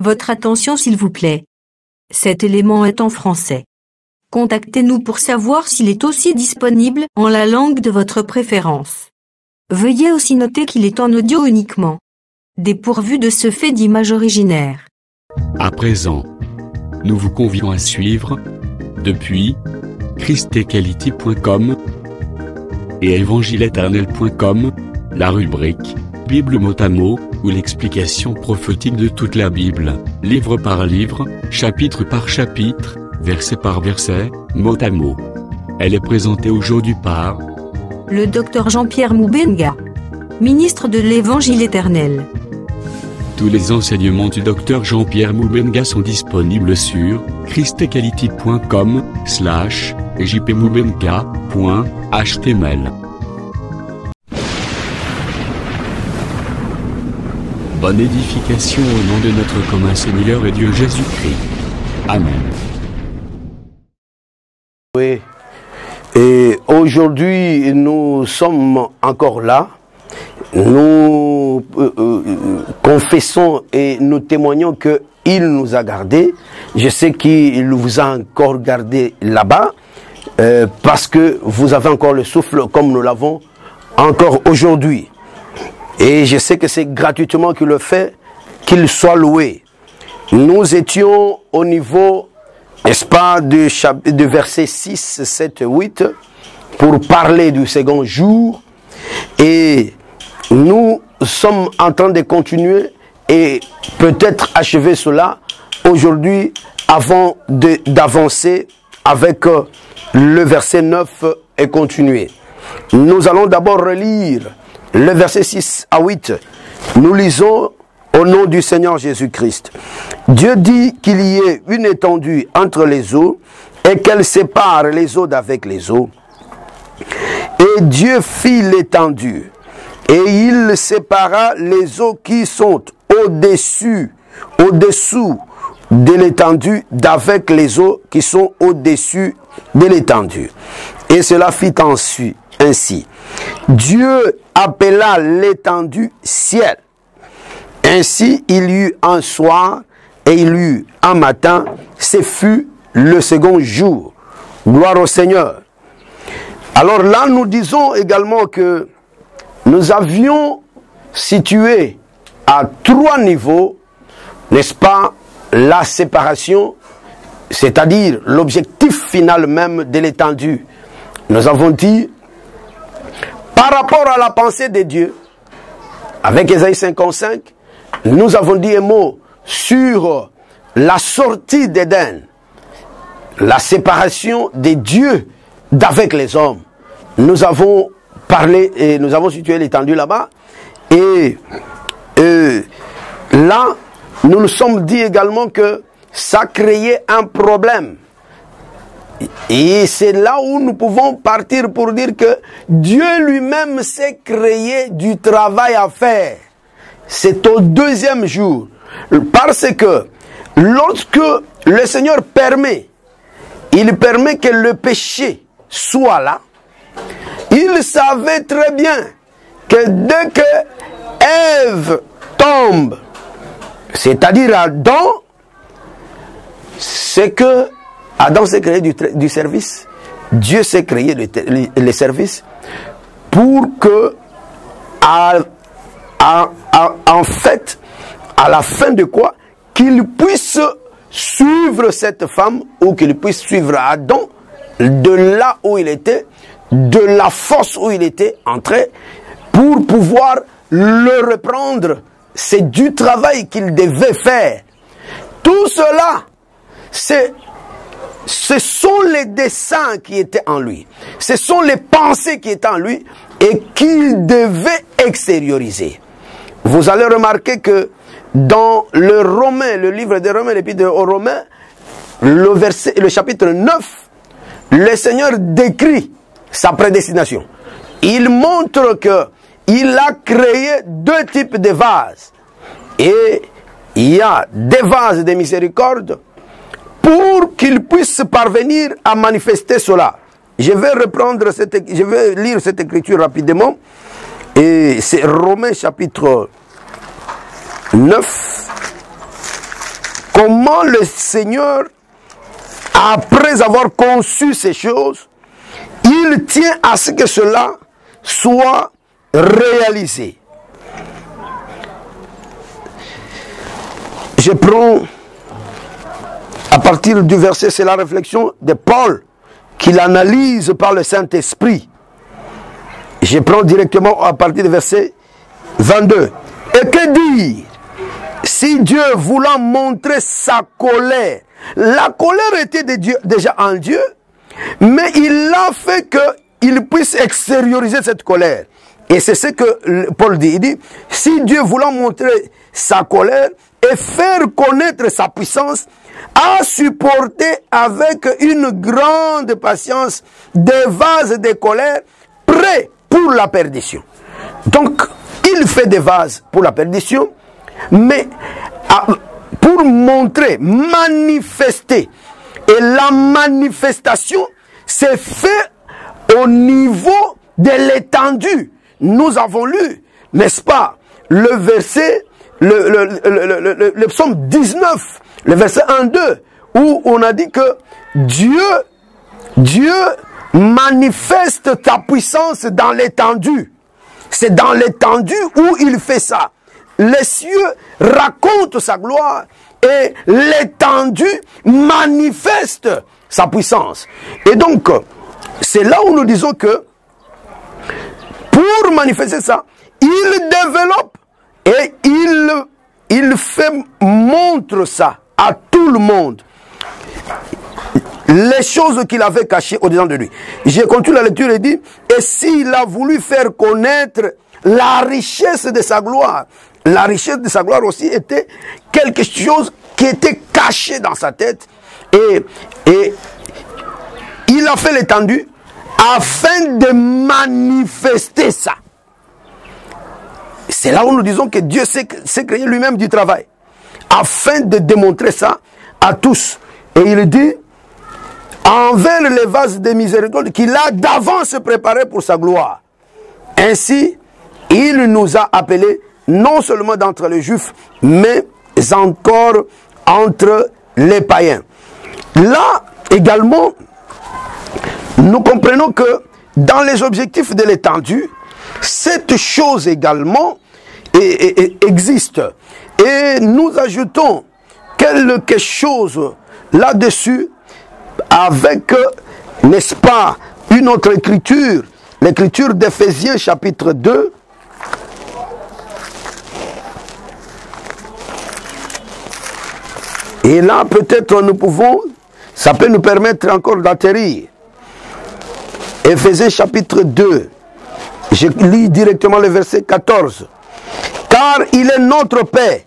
Votre attention s'il vous plaît. Cet élément est en français. Contactez-nous pour savoir s'il est aussi disponible en la langue de votre préférence. Veuillez aussi noter qu'il est en audio uniquement. Dépourvu de ce fait d'image originaire. À présent, nous vous convions à suivre, depuis christequality.com et evangileeternel.com, la rubrique Bible mot à mot, ou l'explication prophétique de toute la Bible, livre par livre, chapitre par chapitre, verset par verset, mot à mot. Elle est présentée aujourd'hui par le Dr Jean-Pierre Moubenga, ministre de l'Évangile éternel. Tous les enseignements du Dr Jean-Pierre Moubenga sont disponibles sur christequality.com/jpmoubenga.html. Bonne édification au nom de notre commun Seigneur et Dieu Jésus-Christ. Amen. Oui, et aujourd'hui nous sommes encore là. Nous confessons et nous témoignons qu'il nous a gardés. Je sais qu'il vous a encore gardé là-bas parce que vous avez encore le souffle comme nous l'avons encore aujourd'hui. Et je sais que c'est gratuitement qu'il le fait, qu'il soit loué. Nous étions au niveau, n'est-ce pas, de versets 6, 7, 8, pour parler du second jour. Et nous sommes en train de continuer et peut-être achever cela aujourd'hui avant d'avancer avec le verset 9 et continuer. Nous allons d'abord relire le verset 6 à 8. Nous lisons au nom du Seigneur Jésus-Christ. Dieu dit qu'il y ait une étendue entre les eaux et qu'elle sépare les eaux d'avec les eaux. Et Dieu fit l'étendue. Et il sépara les eaux qui sont au-dessous de l'étendue d'avec les eaux qui sont au-dessus de l'étendue. Et cela fit ainsi. Dieu appela l'étendue ciel. Ainsi il y eut un soir et il y eut un matin. Ce fut le second jour. Gloire au Seigneur. Alors là, nous disons également que nous avions situé à 3 niveaux, n'est-ce pas, la séparation, c'est-à-dire l'objectif final même de l'étendue. Nous avons dit, par rapport à la pensée de Dieu, avec Ésaïe 55, nous avons dit un mot sur la sortie d'Éden, la séparation des dieux d'avec les hommes. Nous avons parlé et nous avons situé l'étendue là-bas. Et là, nous nous sommes dit également que ça créait un problème. Et c'est là où nous pouvons partir pour dire que Dieu lui-même s'est créé du travail à faire. C'est au 2e jour. Parce que lorsque le Seigneur permet, il permet que le péché soit là, il savait très bien que dès que Ève tombe, c'est-à-dire Adam, c'est que Adam s'est créé du service. Dieu s'est créé le service pour que, en fait, à la fin de quoi, qu'il puisse suivre cette femme ou qu'il puisse suivre Adam de là où il était, de la fosse où il était entré, pour pouvoir le reprendre. C'est du travail qu'il devait faire. Tout cela, ce sont les desseins qui étaient en lui. Ce sont les pensées qui étaient en lui et qu'il devait extérioriser. Vous allez remarquer que dans le livre des Romains, l'épître aux Romains, le chapitre 9, le Seigneur décrit sa prédestination. Il montre que il a créé 2 types de vases. Et il y a des vases de miséricorde pour qu'il puisse parvenir à manifester cela. Je vais lire cette écriture rapidement. Et c'est Romains chapitre 9. comment le Seigneur, après avoir conçu ces choses, il tient à ce que cela soit réalisé. Je prends à partir du verset, c'est la réflexion de Paul qu'il analyse par le Saint-Esprit. Je prends directement à partir du verset 22. Et que dire? Si Dieu voulant montrer sa colère, la colère était de Dieu, déjà en Dieu, mais il a fait qu'il puisse extérioriser cette colère. Et c'est ce que Paul dit. Il dit, si Dieu voulant montrer sa colère et faire connaître sa puissance, a supporté avec une grande patience des vases de colère prêts pour la perdition. Donc, il fait des vases pour la perdition, mais pour montrer, manifester. Et la manifestation s'est faite au niveau de l'étendue. Nous avons lu, n'est-ce pas, le verset, le psaume 19, le verset 1-2, où on a dit que Dieu manifeste ta puissance dans l'étendue. C'est dans l'étendue où il fait ça. Les cieux racontent sa gloire et l'étendue manifeste sa puissance. Et donc, c'est là où nous disons que pour manifester ça, il développe et il montre ça à tout le monde. Les choses qu'il avait cachées au-dedans de lui. J'ai continué la lecture et dit, et s'il a voulu faire connaître la richesse de sa gloire, la richesse de sa gloire aussi était quelque chose qui était caché dans sa tête, et il a fait l'étendue afin de manifester ça. C'est là où nous disons que Dieu s'est créé lui-même du travail, afin de démontrer ça à tous. Et il dit, envers les vases de miséricorde qu'il a d'avance préparés pour sa gloire. Ainsi, il nous a appelés non seulement d'entre les Juifs, mais encore entre les païens. Là, également, nous comprenons que dans les objectifs de l'étendue, cette chose également existe. Et nous ajoutons quelque chose là-dessus avec, n'est-ce pas, une autre écriture, l'écriture d'Éphésiens chapitre 2. Et là, peut-être nous pouvons, ça peut nous permettre encore d'atterrir. Éphésiens chapitre 2, je lis directement le verset 14. Car il est notre Père,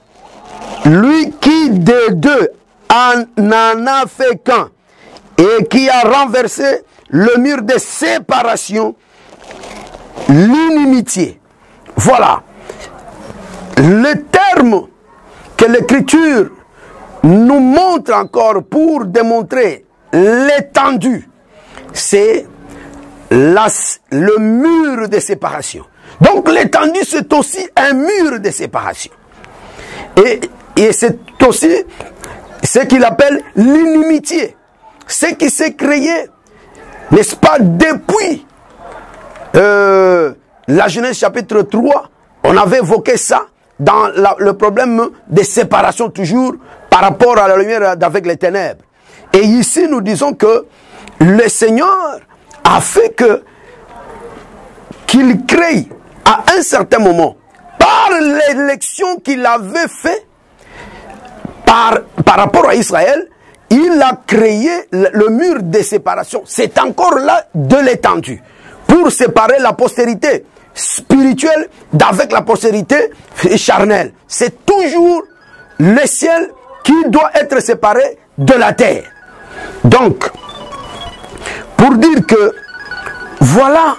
lui qui des deux n'en a fait qu'un, et qui a renversé le mur de séparation, l'inimitié. Voilà. Le terme que l'Écriture nous montre encore pour démontrer l'étendue, c'est le mur de séparation. Donc l'étendue, c'est aussi un mur de séparation. Et c'est aussi ce qu'il appelle l'inimitié. Ce qui s'est créé, n'est-ce pas, depuis la Genèse chapitre 3, on avait évoqué ça dans le problème de séparation toujours par rapport à la lumière avec les ténèbres. Et ici, nous disons que le Seigneur a fait qu'il crée à un certain moment, par l'élection qu'il avait fait par rapport à Israël, il a créé le mur de séparation. C'est encore là de l'étendue pour séparer la postérité spirituelle d'avec la postérité charnelle. C'est toujours le ciel qui doit être séparé de la terre. Donc, pour dire que voilà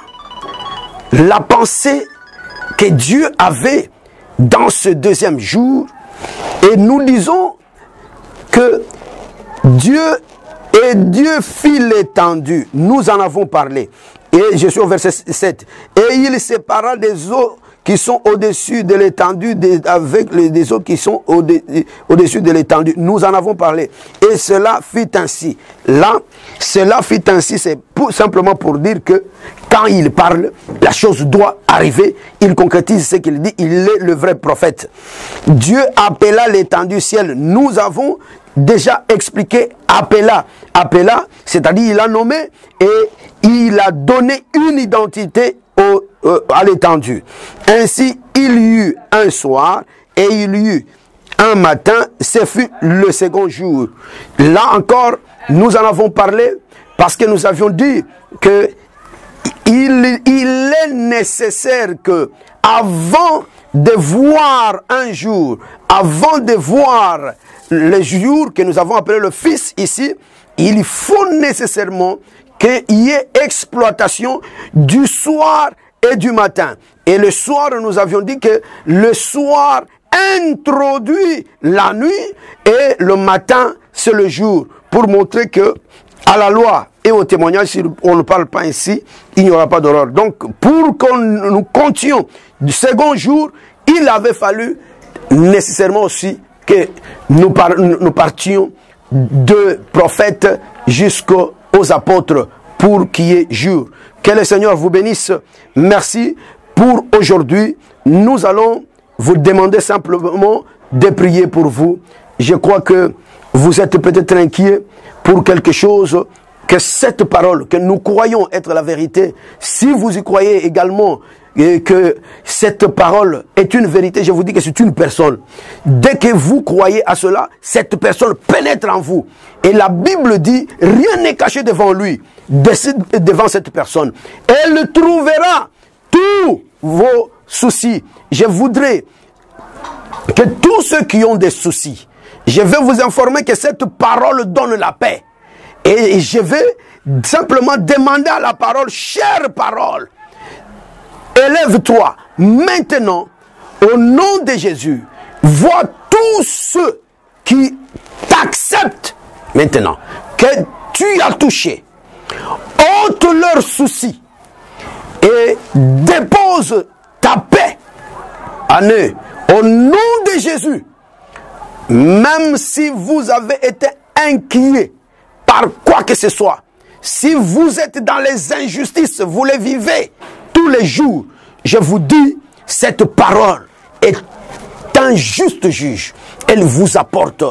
la pensée que Dieu avait dans ce deuxième jour, et nous disons que Dieu fit l'étendue. Nous en avons parlé. Et je suis au verset 7. Et il sépara des eaux qui sont au-dessus de l'étendue, avec des eaux qui sont au-dessus de l'étendue. Nous en avons parlé. Et cela fit ainsi. Là, cela fit ainsi, c'est simplement pour dire que quand il parle, la chose doit arriver. Il concrétise ce qu'il dit. Il est le vrai prophète. Dieu appela l'étendue ciel. Nous avons déjà expliqué appela. Appela, c'est-à-dire il a nommé et il a donné une identité à l'étendue. Ainsi, il y eut un soir et il y eut un matin, ce fut le second jour. Là encore, nous en avons parlé parce que nous avions dit que il est nécessaire que avant de voir un jour, avant de voir le jour que nous avons appelé le Fils ici, il faut nécessairement qu'il y ait exploitation du soir et du matin. Et le soir, nous avions dit que le soir introduit la nuit et le matin, c'est le jour. Pour montrer que à la loi et au témoignage, si on ne parle pas ainsi, il n'y aura pas d'horreur. Donc, pour que nous comptions du second jour, il avait fallu nécessairement aussi que nous partions de prophètes jusqu'aux apôtres pour qu'il y ait jour. Que le Seigneur vous bénisse. Merci pour aujourd'hui. Nous allons vous demander simplement de prier pour vous. Je crois que vous êtes peut-être inquiets pour quelque chose, que cette parole que nous croyons être la vérité, si vous y croyez également que cette parole est une vérité, je vous dis que c'est une personne. Dès que vous croyez à cela, cette personne pénètre en vous. Et la Bible dit, rien n'est caché devant lui, devant cette personne. Elle trouvera tous vos soucis. Je voudrais que tous ceux qui ont des soucis, je vais vous informer que cette parole donne la paix. Et je vais simplement demander à la parole, chère parole, élève-toi maintenant au nom de Jésus. Vois tous ceux qui t'acceptent maintenant, que tu as touché. Ôte leurs soucis et dépose ta paix en eux. Au nom de Jésus, même si vous avez été inquiets par quoi que ce soit, si vous êtes dans les injustices, vous les vivez tous les jours, je vous dis, cette parole est un juste juge. Elle vous apporte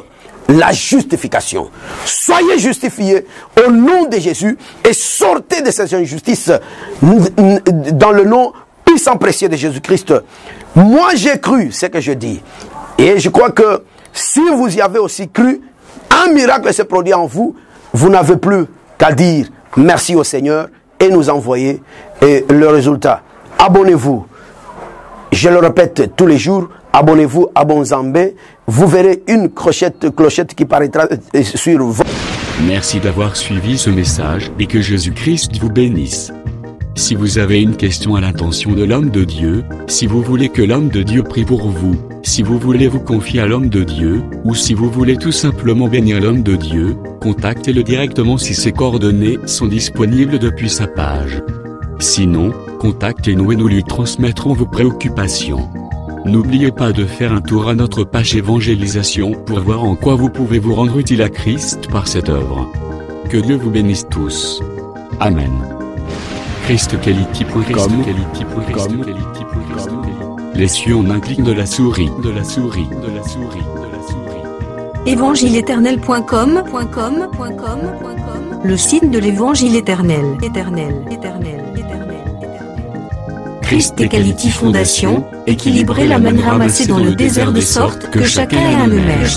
la justification. Soyez justifiés au nom de Jésus et sortez de ces injustices dans le nom puissant précieux de Jésus-Christ. Moi, j'ai cru ce que je dis. Et je crois que si vous y avez aussi cru, un miracle s'est produit en vous. Vous n'avez plus qu'à dire merci au Seigneur et nous envoyer le résultat. Abonnez-vous. Je le répète tous les jours. Abonnez-vous à Bonzambé. Vous verrez une clochette qui paraîtra sur votre... Merci d'avoir suivi ce message et que Jésus-Christ vous bénisse. Si vous avez une question à l'intention de l'homme de Dieu, si vous voulez que l'homme de Dieu prie pour vous, si vous voulez vous confier à l'homme de Dieu, ou si vous voulez tout simplement bénir l'homme de Dieu, contactez-le directement si ses coordonnées sont disponibles depuis sa page. Sinon, contactez-nous et nous lui transmettrons vos préoccupations. N'oubliez pas de faire un tour à notre page évangélisation pour voir en quoi vous pouvez vous rendre utile à Christ par cette œuvre. Que Dieu vous bénisse tous. Amen. ChristQuality.com. Les cieux en un clic de la souris. Évangile-éternel.com, le site de l'évangile éternel. Christ et Quality Fondation, équilibrer la manne ramassée dans le désert de sorte que chacun ait un numère.